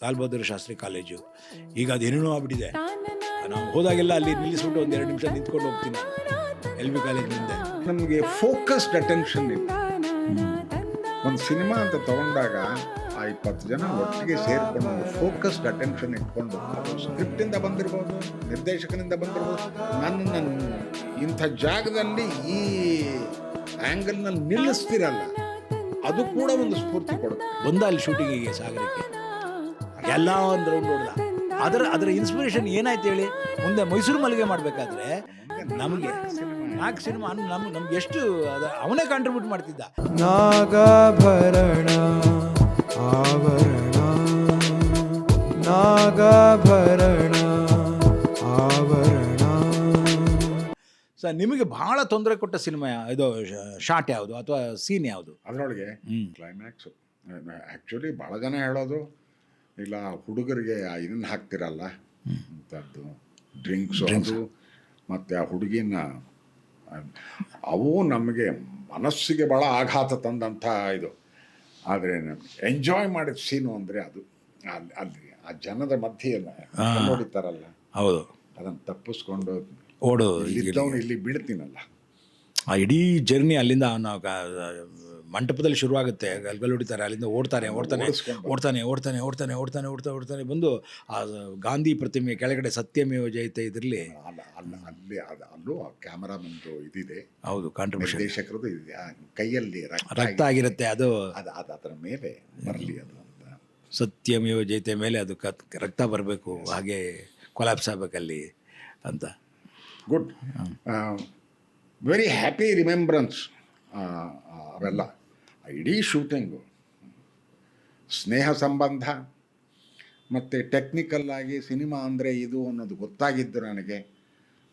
Lal Bahadur Shastri college. ಈಗ ಅದೇನೇನೋ ಆಗ್ಬಿಟ್ಟಿದೆ. ನಾವು ಹೋದಾಗೆಲ್ಲ ಅಲ್ಲಿ ನಿಲ್ಲಿಸ್ಬಿಟ್ಟು ಒಂದು 2 ನಿಮಿಷ ನಿಂತ್ಕೊಂಡು ಹೋಗ್ತೀನಿ ನಾನು ಎಲ್ ಬಿ ಕಾಲೇಜ್ ಮುಂದೆ. ನಮಗೆ ಫೋಕಸ್ಡ್ ಅಟೆನ್ಷನ್ ಇಲ್ಲ. ಒಂದು ಸಿನಿಮಾ ಅಂತ ತಗೊಂಡಾಗ ಆ 20 ಜನ ಒಟ್ಟಿಗೆ ಸೇರಿಕೊಂಡು ಫೋಕಸ್ಡ್ ಅಟೆನ್ಷನ್ ಇಟ್ಕೊಂಡು, ಅದು ಸ್ಕ್ರಿಪ್ಟಿಂದ ಬಂದಿರ್ಬೋದು, ನಿರ್ದೇಶಕನಿಂದ ಬಂದಿರ್ಬೋದು, ನನ್ನ ಇಂಥ ಜಾಗದಲ್ಲಿ ಈ ಆ್ಯಂಗಲ್ನಲ್ಲಿ ನಿಲ್ಲಿಸ್ತಿರಲ್ಲ, ಅದು ಕೂಡ ಒಂದು ಸ್ಫೂರ್ತಿ ಕೊಡುತ್ತೆ. ಬಂದ ಅಲ್ಲಿ ಶೂಟಿಂಗಿಗೆ ಸಾಗರಕ್ಕೆ ಎಲ್ಲ ಒಂದು ರೌಂಡ್ ಹೊಡೆದ. ಅದರ ಇನ್ಸ್ಪಿರೇಷನ್ ಏನಾಯ್ತು ಹೇಳಿ, ಮುಂದೆ ಮೈಸೂರು ಮಲ್ಲಿಗೆ ಮಾಡಬೇಕಾದ್ರೆ ನಮಗೆ 4 ಸಿನಿಮಾ ನಮ್ಗೆ ಎಷ್ಟು ಅವನೇ ಕಾಂಟ್ರಿಬ್ಯೂಟ್ ಮಾಡ್ತಿದ್ದ. ನಾಗಾಭರಣ ಆವರಣ, ನಾಗಾಭರಣ ಆವರಣ. ಸರ್, ನಿಮಗೆ ಬಹಳ ತೊಂದರೆ ಕೊಟ್ಟ ಸಿನಿಮಾ ಇದು ಶಾರ್ಟ್ ಯಾವುದು ಅಥವಾ ಸೀನ್ ಯಾವುದು? ಅದರೊಳಗೆ ಕ್ಲೈಮ್ಯಾಕ್ಸು ಆ್ಯಕ್ಚುಲಿ ಭಾಳ ಜನ ಹೇಳೋದು, ಇಲ್ಲ ಹುಡುಗರಿಗೆ ಇದನ್ನು ಹಾಕ್ತಿರಲ್ಲ ಅಂಥದ್ದು ಡ್ರಿಂಕ್ಸು, ಅದು ಮತ್ತು ಆ ಹುಡುಗಿನ, ಅವು ನಮಗೆ ಮನಸ್ಸಿಗೆ ಭಾಳ ಆಘಾತ ತಂದಂಥ ಇದು. ಆದರೆ ಎಂಜಾಯ್ ಮಾಡಿದ ಸೀನು ಅಂದರೆ ಅದು ಅಲ್ಲಿ ಆ ಜನದ ಮಧ್ಯೆಯಲ್ಲ ನೋಡಿತಾರಲ್ಲ, ಹೌದು, ಅದನ್ನು ತಪ್ಪಿಸ್ಕೊಂಡು ಓಡು ಇಲ್ಲಿದ್ದವನು ಇಲ್ಲಿ ಬೀಳ್ತೀನಲ್ಲ. ಆ ಇಡೀ ಜರ್ನಿ ಅಲ್ಲಿಂದ ನಾವು ಮಂಟಪದಲ್ಲಿ ಶುರುವಾಗುತ್ತೆ, ಗಲ್ಗಲ್ ಹೊಡಿತಾರೆ, ಅಲ್ಲಿಂದ ಓಡ್ತಾನೆ ಬಂದು ಆ ಗಾಂಧಿ ಪ್ರತಿಮೆ ಕೆಳಗಡೆ ಸತ್ಯಮೇವ ಜಯತೆ ಇದರಲ್ಲಿ ಅಲ್ಲಿ ಅಲ್ಲೂ ಕ್ಯಾಮರಾಮನ್ದು ಇದಿದೆ, ಹೌದು, ಕಾಂಟ್ರಿಬ್ಯೂಷನ್ ನಿರ್ದೇಶಕರದು ಇದೆ, ಕೈಯಲ್ಲಿ ರಕ್ತ ಆಗಿರುತ್ತೆ, ಅದು ಅದರ ಮೇಲೆ ಬರಲಿ ಅದು ಅಂತ. ಸತ್ಯಮೇವ ಜಯತೆ ಮೇಲೆ ಅದು ರಕ್ತ ಬರಬೇಕು, ಹಾಗೆ ಕೊಲಾಪ್ಸ್ ಆಗಬೇಕಲ್ಲಿ ಅಂತ. Good, very happy remembrance. ಅವೆಲ್ಲ ಇಡೀ ಶೂಟಿಂಗು, ಸ್ನೇಹ ಸಂಬಂಧ ಮತ್ತು ಟೆಕ್ನಿಕಲ್ಲಾಗಿ ಸಿನಿಮಾ ಅಂದರೆ ಇದು ಅನ್ನೋದು ಗೊತ್ತಾಗಿದ್ದು ನನಗೆ.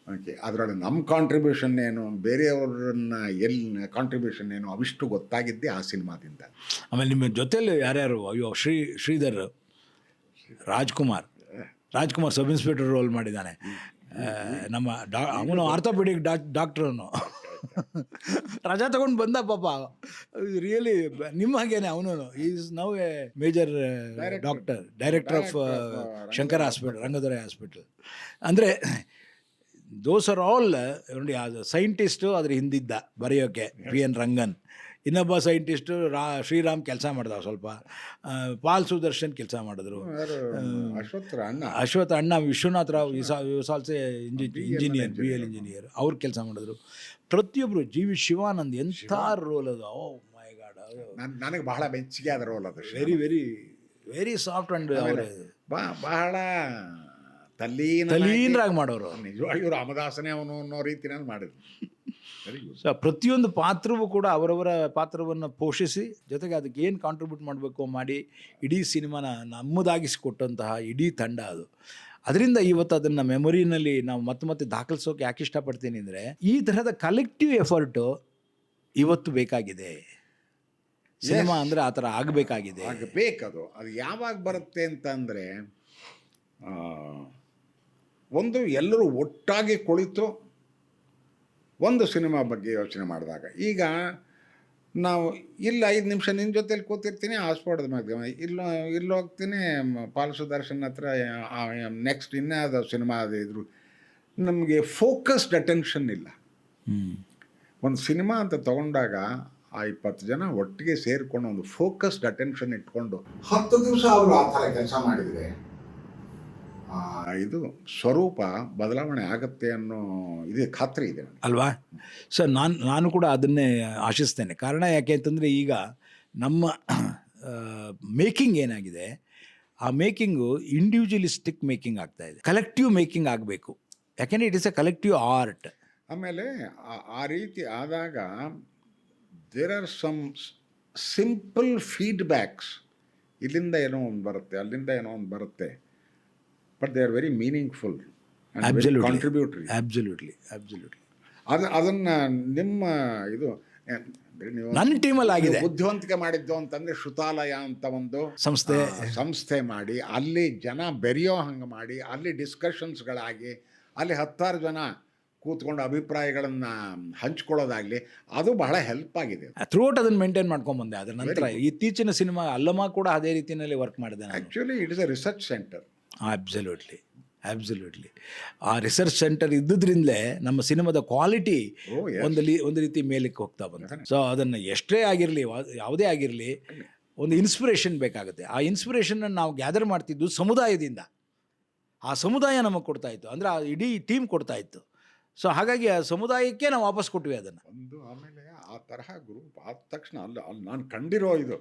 ಓಕೆ, ಅದರಲ್ಲಿ ನಮ್ಮ ಕಾಂಟ್ರಿಬ್ಯೂಷನ್ ಏನು, ಬೇರೆಯವ್ರನ್ನ ಕಾಂಟ್ರಿಬ್ಯೂಷನ್ ಏನು, ಅವಿಷ್ಟು ಗೊತ್ತಾಗಿದ್ದೆ ಆ ಸಿನಿಮಾದಿಂದ. ಆಮೇಲೆ ನಿಮ್ಮ ಜೊತೆಯಲ್ಲಿ ಯಾರ್ಯಾರು? ಅಯ್ಯೋ, Sridhar, Rajkumar sub inspector role ಮಾಡಿದ್ದಾನೆ. ನಮ್ಮ ಅವನು ಆರ್ಥೋಪೆಡಿಕ್ ಡಾಕ್ಟ್ರನು ರಜಾ ತಗೊಂಡು ಬಂದ ಪಾಪ. ರಿಯಲಿ ನಿಮ್ಮ ಹಾಗೇನೆ ಅವನು is now a major director of Shankara hospital, Rangadore hospital. ಅಂದರೆ ದೋಸ್ ಆರ್ ಆಲ್ ನೋಡಿ, ಅದು ಸೈಂಟಿಸ್ಟು ಅದ್ರ ಹಿಂದಿದ್ದ ಬರೆಯೋಕ್ಕೆ PN ರಂಗನ್, ಇನ್ನೊಬ್ಬ ಸೈಂಟಿಸ್ಟು ಶ್ರೀರಾಮ್ ಕೆಲಸ ಮಾಡ್ದ, ಸ್ವಲ್ಪ ಪಾಲ್ ಸುದರ್ಶನ್ ಕೆಲಸ ಮಾಡಿದ್ರು, ಅಶ್ವತ್ಥ ಅಣ್ಣ Vishwanath Rao also engineer, BL engineer, ಅವ್ರು ಕೆಲಸ ಮಾಡಿದ್ರು. ಪ್ರತಿಯೊಬ್ಬರು, GV ಶಿವಾನಂದ್ ಎಂಥ ರೋಲ್ ಅದು, ಓ ಮೈ ಗಾಡ್, ನನಗೆ ಬಹಳ ಮೆಚ್ಚುಗೆ ಆದ ರೋಲ್ ಅದು. Very very very soft and ಬಹಳ ತಲೀನರಾಗಿ ಮಾಡೋರು. ನಿಜವಾಗಿ ಇವರು ರಾಮದಾಸನೇ ಅವನು ಅನ್ನೋ ರೀತಿನಲ್ಲಿ ಮಾಡಿದ್ರು. Very good. ಸೊ ಪ್ರತಿಯೊಂದು ಪಾತ್ರವೂ ಕೂಡ ಅವರವರ ಪಾತ್ರವನ್ನು ಪೋಷಿಸಿ, ಜೊತೆಗೆ ಅದಕ್ಕೆ ಏನು ಕಾಂಟ್ರಿಬ್ಯೂಟ್ ಮಾಡಬೇಕು ಮಾಡಿ ಇಡೀ ಸಿನಿಮಾನ ನಮ್ಮದಾಗಿಸಿಕೊಟ್ಟಂತಹ ಇಡೀ ತಂಡ ಅದು. ಅದರಿಂದ ಇವತ್ತು ಅದನ್ನು ಮೆಮೊರಿನಲ್ಲಿ ನಾವು ಮತ್ತೆ ದಾಖಲಿಸೋಕೆ ಯಾಕೆ ಇಷ್ಟಪಡ್ತೀನಿ ಅಂದರೆ, ಈ ತರಹದ ಕಲೆಕ್ಟಿವ್ ಎಫರ್ಟು ಇವತ್ತು ಬೇಕಾಗಿದೆ. ಸಿನಿಮಾ ಅಂದರೆ ಆ ಥರ ಆಗಬೇಕಾಗಿದೆ, ಆಗಬೇಕದು. ಅದು ಯಾವಾಗ ಬರುತ್ತೆ ಅಂತಂದರೆ, ಒಂದು ಎಲ್ಲರೂ ಒಟ್ಟಾಗಿ ಕುಳಿತು ಒಂದು ಸಿನಿಮಾ ಬಗ್ಗೆ ಯೋಚನೆ ಮಾಡಿದಾಗ, ಈಗ ನಾವು ಇಲ್ಲ 5 ನಿಮಿಷ ನಿನ್ನ ಜೊತೆಲಿ ಕೂತಿರ್ತೀನಿ ಆಸ್ಪೋರ್ಟ್ದ ಮಾಧ್ಯಮ, ಇಲ್ಲಿ ಹೋಗ್ತೀನಿ ಪಾಲ್ ಸುದರ್ಶನ್ ಹತ್ರ, ನೆಕ್ಸ್ಟ್ ಇನ್ಯಾವುದೋ ಸಿನಿಮಾ ಅದು ಇದ್ರು, ನಮಗೆ ಫೋಕಸ್ಡ್ ಅಟೆನ್ಷನ್ ಇಲ್ಲ. ಒಂದು ಸಿನಿಮಾ ಅಂತ ತಗೊಂಡಾಗ ಆ 20 ಜನ ಒಟ್ಟಿಗೆ ಸೇರಿಕೊಂಡು ಒಂದು ಫೋಕಸ್ಡ್ ಅಟೆನ್ಷನ್ ಇಟ್ಕೊಂಡು 10 ದಿವಸ ಅವರು ಆ ಥರ ಕೆಲಸ ಮಾಡಿದರೆ ಇದು ಸ್ವರೂಪ ಬದಲಾವಣೆ ಆಗುತ್ತೆ ಅನ್ನೋ ಇದು ಖಾತ್ರಿ ಇದೆ ಅಲ್ವಾ ಸರ್? ನಾನು ಕೂಡ ಅದನ್ನೇ ಆಶಿಸ್ತೇನೆ. ಕಾರಣ ಯಾಕೆ ಅಂತಂದರೆ, ಈಗ ನಮ್ಮ ಮೇಕಿಂಗ್ ಏನಾಗಿದೆ, ಆ ಮೇಕಿಂಗು ಇಂಡಿವಿಜುವಲಿಸ್ಟಿಕ್ ಮೇಕಿಂಗ್ ಆಗ್ತಾಯಿದೆ, ಕಲೆಕ್ಟಿವ್ ಮೇಕಿಂಗ್ ಆಗಬೇಕು. ಯಾಕೆಂದರೆ it is a collective art. ಆಮೇಲೆ ಆ ರೀತಿ ಆದಾಗ there are some simple feedbacks. ಇಲ್ಲಿಂದ ಏನೋ ಒಂದು ಬರುತ್ತೆ, ಅಲ್ಲಿಂದ ಏನೋ ಒಂದು ಬರುತ್ತೆ, but they are very meaningful and very contributory. Absolutely. ಅದನ್ನು ನಿಮ್ಮ ಇದು ನನ್ನ ಟೀಮಲ್ಲಿ ಆಗಿದೆ. ಬುದ್ಧಿವಂತಿಕೆ ಮಾಡಿದ್ದು ಅಂತಂದರೆ, ಶ್ರುತಾಲಯ ಅಂತ ಒಂದು ಸಂಸ್ಥೆ ಮಾಡಿ, ಅಲ್ಲಿ ಜನ ಬೆರೆಯೋ ಹಂಗೆ ಮಾಡಿ, ಅಲ್ಲಿ ಡಿಸ್ಕಷನ್ಸ್ಗಳಾಗಿ, ಅಲ್ಲಿ 10 ಜನ ಕೂತ್ಕೊಂಡು ಅಭಿಪ್ರಾಯಗಳನ್ನು ಹಂಚ್ಕೊಳ್ಳೋದಾಗಲಿ ಅದು ಬಹಳ ಹೆಲ್ಪ್ ಆಗಿದೆ. ಥ್ರೂಔಟ್ ಅದನ್ನು ಮೇಂಟೈನ್ ಮಾಡ್ಕೊಂಬಂದೆ. ಅದರ ನಂತರ ಇತ್ತೀಚಿನ ಸಿನಿಮಾ ಅಲ್ಲಮ್ಮ ಕೂಡ ಅದೇ ರೀತಿಯಲ್ಲಿ ವರ್ಕ್ ಮಾಡಿದೆ ನಾನು. Actually it is a research centre. Absolutely. ಆ ರಿಸರ್ಚ್ ಸೆಂಟರ್ ಇದ್ದುದ್ರಿಂದಲೇ ನಮ್ಮ ಸಿನಿಮಾದ ಕ್ವಾಲಿಟಿ ಒಂದು ರೀತಿ ಮೇಲಕ್ಕೆ ಹೋಗ್ತಾ ಬಂತು. ಸೊ ಅದನ್ನು ಎಷ್ಟೇ ಆಗಿರಲಿ, ಯಾವುದೇ ಆಗಿರಲಿ, ಒಂದು ಇನ್ಸ್ಪಿರೇಷನ್ ಬೇಕಾಗುತ್ತೆ. ಆ ಇನ್ಸ್ಪಿರೇಷನ್ನ ನಾವು ಗ್ಯಾದರ್ ಮಾಡ್ತಿದ್ದು ಸಮುದಾಯದಿಂದ. ಆ ಸಮುದಾಯ ನಮಗೆ ಕೊಡ್ತಾ ಇತ್ತು, ಅಂದರೆ ಆ ಇಡೀ ಟೀಮ್ ಕೊಡ್ತಾ ಇತ್ತು. ಸೊ ಹಾಗಾಗಿ ಆ ಸಮುದಾಯಕ್ಕೆ ನಾವು ವಾಪಸ್ ಕೊಟ್ವಿ ಅದನ್ನು. ಆಮೇಲೆ ಆ ತರಹ ಗ್ರೂಪ್ ಆದ ತಕ್ಷಣ ಅಲ್ಲಿ ನಾನು ಕಂಡಿರೋ ಇದು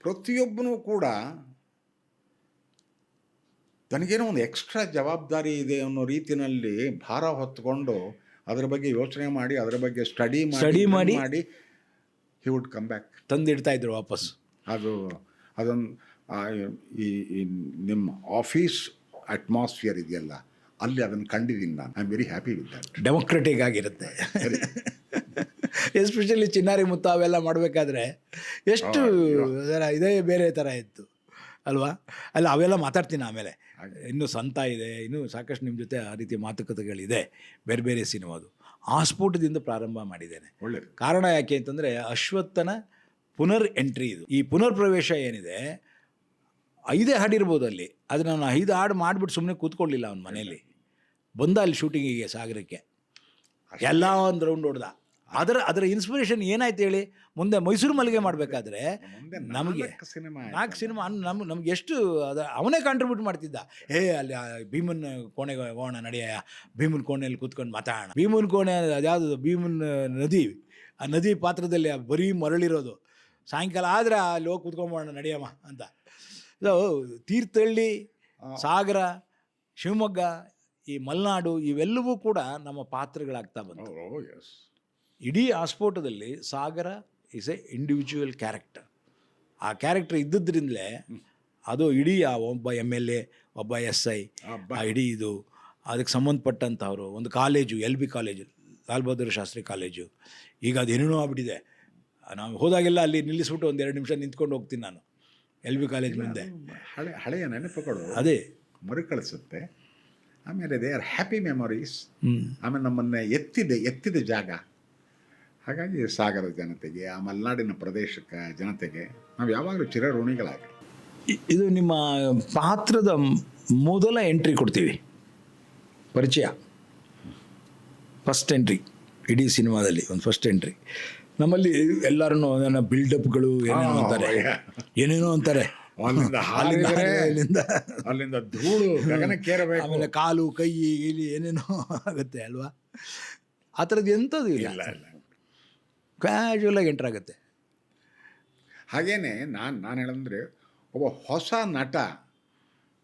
ಪ್ರತಿಯೊಬ್ಬನೂ ಕೂಡ ತನಗೇನೋ ಒಂದು ಎಕ್ಸ್ಟ್ರಾ ಜವಾಬ್ದಾರಿ ಇದೆ ಅನ್ನೋ ರೀತಿಯಲ್ಲಿ ಭಾರ ಹೊತ್ಕೊಂಡು ಅದರ ಬಗ್ಗೆ ಯೋಚನೆ ಮಾಡಿ ಅದರ ಬಗ್ಗೆ ಸ್ಟಡಿ ಮಾಡಿ ಹಿ ವುಡ್ ಕಮ್ ಬ್ಯಾಕ್, ತಂದಿಡ್ತಾ ಇದ್ರು ವಾಪಸ್. ಅದೊಂದು ಈ ನಿಮ್ಮ ಆಫೀಸ್ ಅಟ್ಮಾಸ್ಫಿಯರ್ ಇದೆಯಲ್ಲ, ಅಲ್ಲಿ ಅದನ್ನು ಕಂಡಿದ್ದೀನಿ ನಾನು. I am very happy with that. Democratic ಆಗಿರುತ್ತೆ. ಎಸ್ಪೆಷಲಿ ಚಿನ್ನಾರಿ ಮುತ್ತ ಅವೆಲ್ಲ ಮಾಡಬೇಕಾದ್ರೆ ಎಷ್ಟು ಇದೇ ಬೇರೆ ಥರ ಇತ್ತು ಅಲ್ವಾ? ಅಲ್ಲ, ಅವೆಲ್ಲ ಮಾತಾಡ್ತೀನಿ ಆಮೇಲೆ. ಇನ್ನೂ ಸಂತ ಇದೆ, ಇನ್ನೂ ಸಾಕಷ್ಟು ನಿಮ್ಮ ಜೊತೆ ಆ ರೀತಿ ಮಾತುಕತೆಗಳಿದೆ, ಬೇರೆ ಬೇರೆ ಸಿನಿಮಾದು. ಆ ಸ್ಫೋಟದಿಂದ ಪ್ರಾರಂಭ ಮಾಡಿದ್ದೇನೆ. ಒಳ್ಳೆಯದು. ಕಾರಣ ಯಾಕೆ ಅಂತಂದರೆ ಅಶ್ವತ್ಥನ ಪುನರ್ ಎಂಟ್ರಿ ಇದು. ಈ ಪುನರ್ ಪ್ರವೇಶ ಏನಿದೆ, 5 ಹಾಡಿರ್ಬೋದು ಅಲ್ಲಿ. ಅದು ನಾನು 5 ಹಾಡು ಮಾಡಿಬಿಟ್ಟು ಸುಮ್ಮನೆ ಕೂತ್ಕೊಳ್ಳಿಲ್ಲ ಅವನ ಮನೆಯಲ್ಲಿ. ಬಂದ ಅಲ್ಲಿ ಶೂಟಿಂಗಿಗೆ ಸಾಗರಕ್ಕೆ, ಎಲ್ಲ ಒಂದು ರೌಂಡ್ ಹೊಡೆದ. ಅದರ ಇನ್ಸ್ಪಿರೇಷನ್ ಏನಾಯ್ತು ಹೇಳಿ? ಮುಂದೆ ಮೈಸೂರು ಮಲ್ಲಿಗೆ ಮಾಡಬೇಕಾದ್ರೆ ನಮಗೆ 4 ಸಿನಿಮಾ ನಮ್ಗೆ ಎಷ್ಟು ಅವನೇ ಕಾಂಟ್ರಿಬ್ಯೂಟ್ ಮಾಡ್ತಿದ್ದ. ಅಲ್ಲಿ ಭೀಮನ್ ಕೋಣೆಗೆ ಹೋಗೋಣ ನಡೆಯ, ಭೀಮನ್ ಕೋಣೆಯಲ್ಲಿ ಕೂತ್ಕೊಂಡು ಮಾತಾಡೋಣ. ಭೀಮನ್ ಕೋಣೆ ಅದ್ಯಾವುದು, ಭೀಮನ್ ನದಿ, ಆ ನದಿ ಪಾತ್ರದಲ್ಲಿ ಬರೀ ಮರಳಿರೋದು. ಸಾಯಂಕಾಲ ಆದರೆ ಅಲ್ಲಿ ಹೋಗಿ ಕೂತ್ಕೊಂಬೋಣ ನಡೆಯಮ್ಮ ಅಂತ. ತೀರ್ಥಹಳ್ಳಿ, ಸಾಗರ, ಶಿವಮೊಗ್ಗ, ಈ ಮಲೆನಾಡು ಇವೆಲ್ಲವೂ ಕೂಡ ನಮ್ಮ ಪಾತ್ರಗಳಾಗ್ತಾ ಬಂತು. ಇಡೀ ಆಸ್ಫೋಟದಲ್ಲಿ ಸಾಗರ ಈಸ್ ಎ ಇಂಡಿವಿಜುವಲ್ ಕ್ಯಾರೆಕ್ಟರ್. ಆ ಕ್ಯಾರೆಕ್ಟರ್ ಇದ್ದಿದ್ದರಿಂದಲೇ ಅದು ಇಡೀ ಒಬ್ಬ MLA, ಒಬ್ಬ SI, ಇಡೀ ಇದು ಅದಕ್ಕೆ ಸಂಬಂಧಪಟ್ಟಂಥವ್ರು ಒಂದು college, LB college, Lal Bahadur Shastri college. ಈಗ ಅದೇನೇನೋ ಆಗ್ಬಿಟ್ಟಿದೆ. ನಾವು ಹೋದಾಗೆಲ್ಲ ಅಲ್ಲಿ ನಿಲ್ಲಿಸ್ಬಿಟ್ಟು 1-2 ನಿಮಿಷ ನಿಂತ್ಕೊಂಡು ಹೋಗ್ತೀನಿ ನಾನು LB ಕಾಲೇಜ್ ಮುಂದೆ. ಹಳೆಯ ನೆನಪುಗಳು ಅದೇ ಮರುಕಳಿಸುತ್ತೆ. ಆಮೇಲೆ ದೇ ಆರ್ ಹ್ಯಾಪಿ ಮೆಮೊರೀಸ್. ಆಮೇಲೆ ನಮ್ಮನ್ನು ಎತ್ತಿದ ಜಾಗ. ಹಾಗಾಗಿ ಸಾಗರದ ಜನತೆಗೆ, ಆ ಮಲೆನಾಡಿನ ಪ್ರದೇಶಕ್ಕೆ ಜನತೆಗೆ ನಾವು ಯಾವಾಗಲೂ ಚಿರಋಣಿಗಳಾಗಿ. ಇದು ನಿಮ್ಮ ಪಾತ್ರದ ಮೊದಲ ಎಂಟ್ರಿ ಕೊಡ್ತೀವಿ, ಪರಿಚಯ, ಫಸ್ಟ್ ಎಂಟ್ರಿ ಇಡೀ ಸಿನಿಮಾದಲ್ಲಿ. ಒಂದು ಫಸ್ಟ್ ಎಂಟ್ರಿ ನಮ್ಮಲ್ಲಿ ಎಲ್ಲರೂ ನನ್ನ ಬಿಲ್ಡಪ್ಗಳು ಏನೇನೋ ಅಂತಾರೆ. ಅಲ್ಲಿಂದ ಧೂಳು ಗಗನಕ್ಕೇರಬೇಕು, ಆಮೇಲೆ ಕಾಲು ಕೈ ಇಲ್ಲಿ ಏನೇನೋ ಆಗುತ್ತೆ ಅಲ್ವಾ? ಆ ಥರದ್ದು ಎಂಥದ್ದು ಇಲ್ಲ, ಕ್ಯಾಶುವಲಾಗಿ ಎಂಟ್ರ್ ಆಗುತ್ತೆ. ಹಾಗೇನೆ ನಾನು ಹೇಳಂದರೆ ಒಬ್ಬ ಹೊಸ ನಟ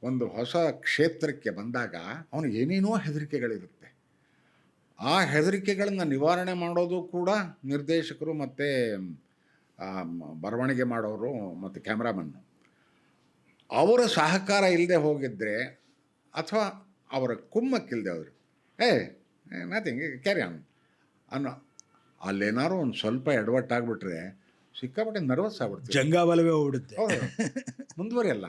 ಒಂದು ಹೊಸ ಕ್ಷೇತ್ರಕ್ಕೆ ಬಂದಾಗ ಅವನಿಗೆ ಏನೇನೋ ಹೆದರಿಕೆಗಳಿರುತ್ತೆ. ಆ ಹೆದರಿಕೆಗಳನ್ನು ನಿವಾರಣೆ ಮಾಡೋದು ಕೂಡ ನಿರ್ದೇಶಕರು ಮತ್ತು ಬರವಣಿಗೆ ಮಾಡೋರು ಮತ್ತು ಕ್ಯಾಮ್ರಾಮನ್ನು ಅವರ ಸಹಕಾರ ಇಲ್ಲದೆ ಹೋಗಿದ್ದರೆ, ಅಥವಾ ಅವರ ಕುಮ್ಮಕ್ಕಿಲ್ಲದೆ ಅವರು ನಥಿಂಗ್ ಕ್ಯಾರಿ ಆನ್ ಅನ್ನೋ, ಅಲ್ಲೇನಾದ್ರು ಒಂದು ಸ್ವಲ್ಪ ಎಡವಟ್ಟಾಗ್ಬಿಟ್ರೆ ಸಿಕ್ಕಾಪಟ್ಟೆ ನರ್ವಸ್ ಆಗ್ಬಿಡ್ತೀವಿ, ಜಂಗಾಬಲವೇ ಹೋಗ್ಬಿಡುತ್ತೆ, ಮುಂದುವರಿಯಲ್ಲ.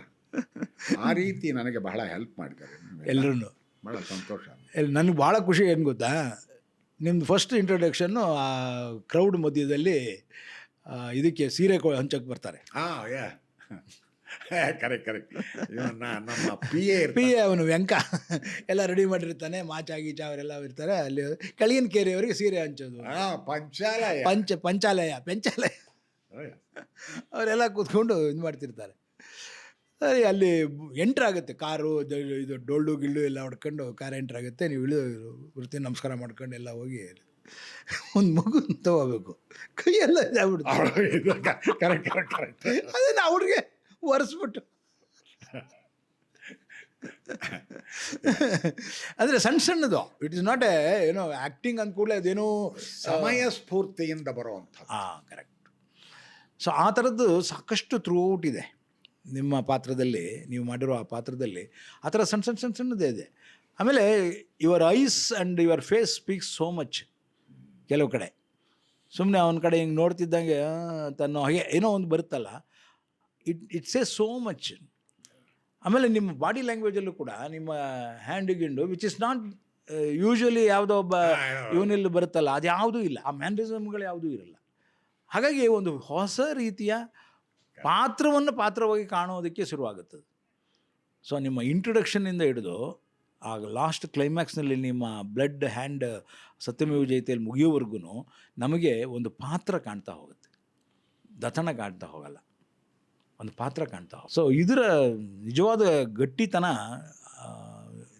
ಆ ರೀತಿ ನನಗೆ ಬಹಳ ಹೆಲ್ಪ್ ಮಾಡಿದ್ದಾರೆ ಎಲ್ಲರೂ. ಭಾಳ ಸಂತೋಷ. ನನಗೆ ಭಾಳ ಖುಷಿ ಏನು ಗೊತ್ತಾ, ನಿಮ್ಮದು ಫಸ್ಟ್ ಇಂಟ್ರೊಡಕ್ಷನ್ನು ಆ ಕ್ರೌಡ್ ಮಧ್ಯದಲ್ಲಿ ಇದಕ್ಕೆ ಸೀರೆ ಹಂಚಕ್ಕೆ ಬರ್ತಾರೆ. ಕರೆಕ್ಟ್. ನಮ್ಮ ಪಿ ಎ ಅವನು ವೆಂಕ ಎಲ್ಲ ರೆಡಿ ಮಾಡಿರ್ತಾನೆ, ಮಾಚ ಗೀಚ ಅವರೆಲ್ಲ ಇರ್ತಾರೆ. ಅಲ್ಲಿ ಕಳಿಯನ್ ಕೇರಿಯವರಿಗೆ ಸೀರೆ ಹಂಚೋದು, ಪಂಚಾಲಯ ಅವರೆಲ್ಲ ಕೂತ್ಕೊಂಡು ಇದು ಮಾಡ್ತಿರ್ತಾರೆ. ಸರಿ, ಅಲ್ಲಿ ಎಂಟ್ರಾಗುತ್ತೆ ಕಾರು, ಇದು ಡೊಳ್ಳು ಗಿಳ್ಳು ಎಲ್ಲ ಹೊಡ್ಕೊಂಡು ಕಾರ್ ಎಂಟ್ರಾಗುತ್ತೆ. ನೀವು ವೃತ್ತಿ ನಮಸ್ಕಾರ ಮಾಡ್ಕೊಂಡು ಎಲ್ಲ ಹೋಗಿ ಒಂದು ಮಗು ತಗೋಬೇಕು, ಕೈಯೆಲ್ಲ ಇದಾಗ್ಬಿಡುತ್ತೆ. ಕರೆಕ್ಟ್. ಅದನ್ನು ಅವ್ರಿಗೆ ಒರೆಸ್ಬಿಟ್ಟು ಅಂದರೆ ಸಣ್ಣದು, ಇಟ್ ಇಸ್ ನಾಟ್ ಏನೋ ಆ್ಯಕ್ಟಿಂಗ್ ಅಂದ ಕೂಡಲೇ ಅದೇನೋ ಸಮಯ ಸ್ಫೂರ್ತಿಯಿಂದ ಬರುವಂಥ. ಕರೆಕ್ಟ್. ಸೊ ಆ ಥರದ್ದು ಸಾಕಷ್ಟು ಥ್ರೂಔಟ್ ಇದೆ ನಿಮ್ಮ ಪಾತ್ರದಲ್ಲಿ, ನೀವು ಮಾಡಿರೋ ಆ ಪಾತ್ರದಲ್ಲಿ ಆ ಥರ ಸಣ್ಣದೇ ಇದೆ. ಆಮೇಲೆ your eyes and your face speaks so much. ಕೆಲವು ಕಡೆ ಸುಮ್ಮನೆ ಅವನ ಕಡೆ ಹಿಂಗೆ ನೋಡ್ತಿದ್ದಂಗೆ ತನ್ನೋ ಹಾಗೆ ಏನೋ ಒಂದು ಬರುತ್ತಲ್ಲ, ಇಟ್ ಸೇಸ್ ಸೋ ಮಚ್. ಆಮೇಲೆ ನಿಮ್ಮ ಬಾಡಿ ಲ್ಯಾಂಗ್ವೇಜಲ್ಲೂ ಕೂಡ ನಿಮ್ಮ ಹ್ಯಾಂಡು ಗಿಂಡು ವಿಚ್ ಇಸ್ ನಾಟ್ ಯೂಶ್ವಲಿ ಯಾವುದೋ ಒಬ್ಬ ಇವನಲ್ಲಿ ಬರುತ್ತಲ್ಲ ಅದು ಯಾವುದೂ ಇಲ್ಲ, ಆ ಮ್ಯಾನರಿಸಮ್ಗಳು ಯಾವುದೂ ಇರಲ್ಲ. ಹಾಗಾಗಿ ಒಂದು ಹೊಸ ರೀತಿಯ ಪಾತ್ರವಾಗಿ ಕಾಣೋದಕ್ಕೆ ಶುರುವಾಗುತ್ತದೆ. ಸೊ ನಿಮ್ಮ ಇಂಟ್ರೊಡಕ್ಷನ್ನಿಂದ ಹಿಡಿದು ಆ ಲಾಸ್ಟ್ ಕ್ಲೈಮ್ಯಾಕ್ಸ್ನಲ್ಲಿ ನಿಮ್ಮ ಬ್ಲಡ್ ಹ್ಯಾಂಡ್ ಸತ್ಯಮೇವ ಜಯತೆಯಲ್ಲಿ ಮುಗಿಯೋವರೆಗೂ ನಮಗೆ ಒಂದು ಪಾತ್ರ ಕಾಣ್ತಾ ಹೋಗುತ್ತೆ, ದಥನ ಕಾಣ್ತಾ ಹೋಗಲ್ಲ, ಒಂದು ಪಾತ್ರ ಕಾಣ್ತಾ ಹೋಗುತ್ತೆ. ಸೊ ಇದರ ನಿಜವಾದ ಗಟ್ಟಿತನ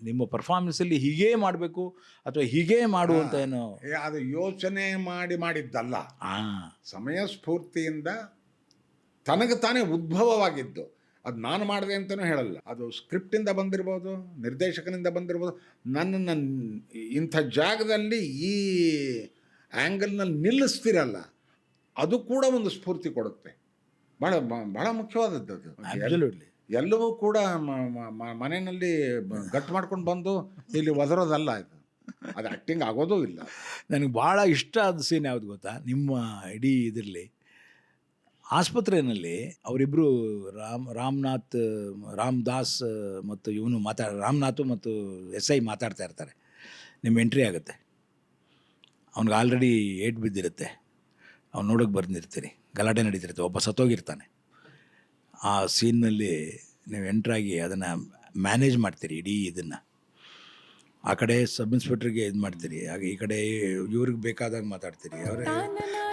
ನಿಮ್ಮ ಪರ್ಫಾರ್ಮೆನ್ಸಲ್ಲಿ ಹೀಗೇ ಮಾಡಬೇಕು ಅಥವಾ ಹೀಗೇ ಮಾಡುವಂತ ಏನು ಅದು ಯೋಚನೆ ಮಾಡಿದ್ದಲ್ಲ, ಸಮಯ ಸ್ಫೂರ್ತಿಯಿಂದ ತನಗೆ ತಾನೇ ಉದ್ಭವವಾಗಿದ್ದು. ಅದು ನಾನು ಮಾಡಿದೆ ಅಂತಲೂ ಹೇಳಲ್ಲ, ಅದು ಸ್ಕ್ರಿಪ್ಟಿಂದ ಬಂದಿರ್ಬೋದು, ನಿರ್ದೇಶಕನಿಂದ ಬಂದಿರ್ಬೋದು. ನನ್ನನ್ನು ಇಂಥ ಜಾಗದಲ್ಲಿ ಈ ಆ್ಯಂಗಲ್ನಲ್ಲಿ ನಿಲ್ಲಿಸ್ತಿರಲ್ಲ, ಅದು ಕೂಡ ಒಂದು ಸ್ಫೂರ್ತಿ ಕೊಡುತ್ತೆ. ಭಾಳ ಮುಖ್ಯವಾದದ್ದು ಅದು. ಅಬ್ಸಲ್ಯೂಟ್ಲಿ. ಎಲ್ಲವೂ ಕೂಡ ಮನೆಯಲ್ಲಿ ಗಟ್ಟು ಮಾಡ್ಕೊಂಡು ಬಂದು ಇಲ್ಲಿ ಒದರೋದಲ್ಲ, ಅದು ಆ್ಯಕ್ಟಿಂಗ್ ಆಗೋದೂ ಇಲ್ಲ. ನನಗೆ ಭಾಳ ಇಷ್ಟ ಆದ ಸೀನ್ ಯಾವುದು ಗೊತ್ತಾ, ನಿಮ್ಮ ಇಡೀ ಇದರಲ್ಲಿ ಆಸ್ಪತ್ರೆಯಲ್ಲಿ ಅವರಿಬ್ಬರು ರಾಮದಾಸ್ ಮತ್ತು ಇವನು ರಾಮನಾಥ್ ಮತ್ತು SI ಮಾತಾಡ್ತಾ ಇರ್ತಾರೆ. ನಿಮ್ಮ ಎಂಟ್ರಿ ಆಗುತ್ತೆ, ಅವ್ನಿಗೆ ಆಲ್ರೆಡಿ ಏಟ್ ಬಿದ್ದಿರುತ್ತೆ, ಅವ್ನು ನೋಡೋಕೆ ಬಂದಿರ್ತೀರಿ, ಗಲಾಟೆ ನಡೀತಿರುತ್ತೆ, ಒಬ್ಬ ಸತ್ತೋಗಿರ್ತಾನೆ. ಆ ಸೀನ್ನಲ್ಲಿ ನೀವು ಎಂಟ್ರಾಗಿ ಅದನ್ನು ಮ್ಯಾನೇಜ್ ಮಾಡ್ತೀರಿ, ಇಡೀ ಇದನ್ನು. ಆ ಕಡೆ ಸಬ್ ಇನ್ಸ್ಪೆಕ್ಟ್ರಿಗೆ ಇದು ಮಾಡ್ತೀರಿ, ಹಾಗೆ ಈ ಕಡೆ ಇವ್ರಿಗೆ ಬೇಕಾದಾಗ ಮಾತಾಡ್ತೀರಿ ಅವರೇ.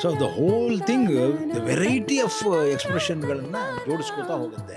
So the whole thing, the variety of ಎಕ್ಸ್ಪ್ರೆಷನ್ಗಳನ್ನು ಜೋಡಿಸ್ಕೋತಾ ಹೋಗುತ್ತೆ.